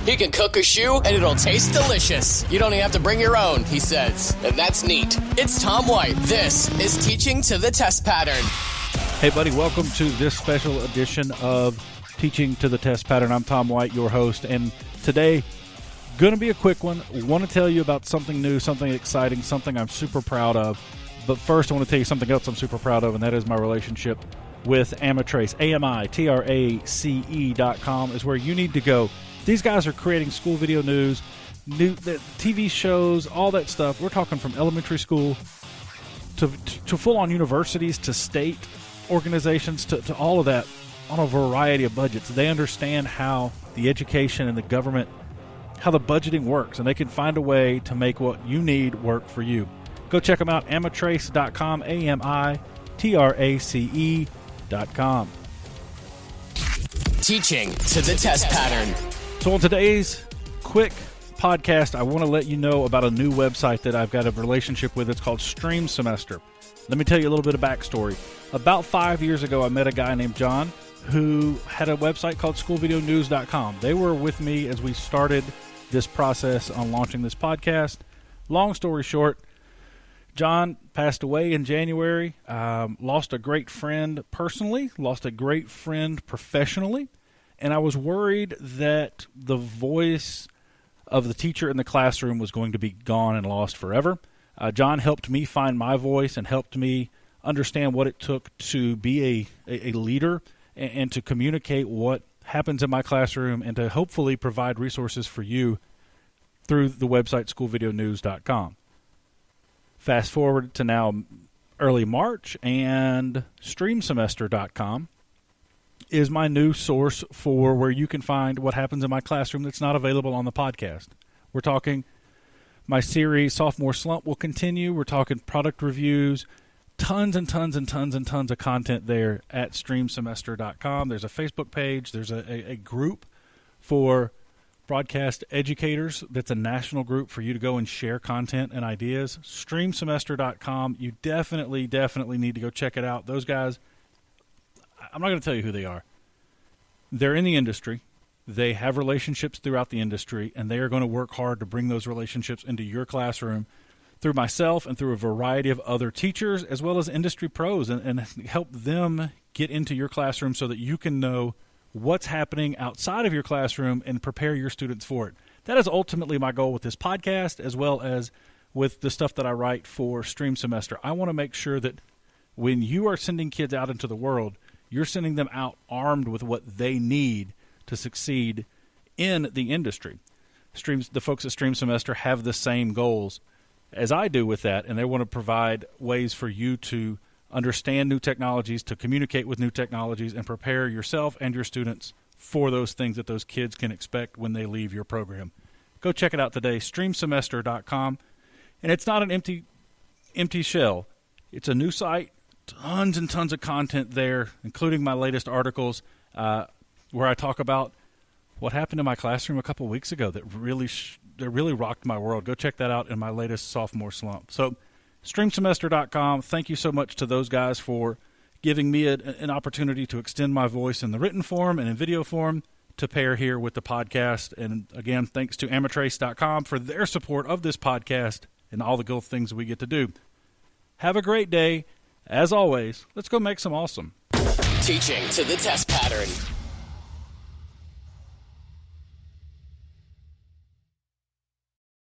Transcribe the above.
He can cook a shoe, and it'll taste delicious. You don't even have to bring your own, he says. And that's neat. It's Tom White. This is Teaching to the Test Pattern. Hey, buddy, welcome to this special edition of Teaching to the Test Pattern. I'm Tom White, your host, and today, going to be a quick one. Want to tell you about something new, something exciting, something I'm super proud of. But first, I want to tell you something else I'm super proud of, and that is my relationship with Amitrace. Amitrace.com is where you need to go. These guys are creating school video news, new TV shows, all that stuff. We're talking from elementary school to full-on universities, to state organizations, to all of that on a variety of budgets. They understand how the education and the government, how the budgeting works, and they can find a way to make what you need work for you. Go check them out, Amitrace.com, Amitrace.com. Teaching to the Test Pattern. So on today's quick podcast, I want to let you know about a new website that I've got a relationship with. It's called Stream Semester. Let me tell you a little bit of backstory. About 5 years ago, I met a guy named John who had a website called schoolvideonews.com. They were with me as we started this process on launching this podcast. Long story short, John passed away in January, lost a great friend personally, lost a great friend professionally, and I was worried that the voice of the teacher in the classroom was going to be gone and lost forever. John helped me find my voice and helped me understand what it took to be a leader and to communicate what happens in my classroom and to hopefully provide resources for you through the website schoolvideonews.com. Fast forward to now early March, and streamsemester.com is my new source for where you can find what happens in my classroom that's not available on the podcast. We're talking my series Sophomore Slump will continue. We're talking product reviews, tons and tons and tons and tons of content there at streamsemester.com. There's a Facebook page. There's a group for broadcast educators that's a national group for you to go and share content and ideas. Streamsemester.com. You definitely need to go check it out. Those guys, I'm not going to tell you who they are. They're in the industry. They have relationships throughout the industry, and they are going to work hard to bring those relationships into your classroom through myself and through a variety of other teachers as well as industry pros, and help them get into your classroom so that you can know what's happening outside of your classroom and prepare your students for it. That is ultimately my goal with this podcast, as well as with the stuff that I write for Stream Semester. I want to make sure that when you are sending kids out into the world, you're sending them out armed with what they need to succeed in the industry. The folks at Stream Semester have the same goals as I do with that, and they want to provide ways for you to understand new technologies, to communicate with new technologies, and prepare yourself and your students for those things that those kids can expect when they leave your program. Go check it out today, streamsemester.com. And it's not an empty shell. It's a new site, tons and tons of content there, including my latest articles where I talk about what happened in my classroom a couple weeks ago that really rocked my world. Go check that out in my latest Sophomore Slump. So streamsemester.com, thank you so much to those guys for giving me an opportunity to extend my voice in the written form and in video form to pair here with the podcast. And again, thanks to Amitrace.com for their support of this podcast and all the good things we get to do. Have a great day. As always, let's go make some awesome. Teaching to the Test Pattern.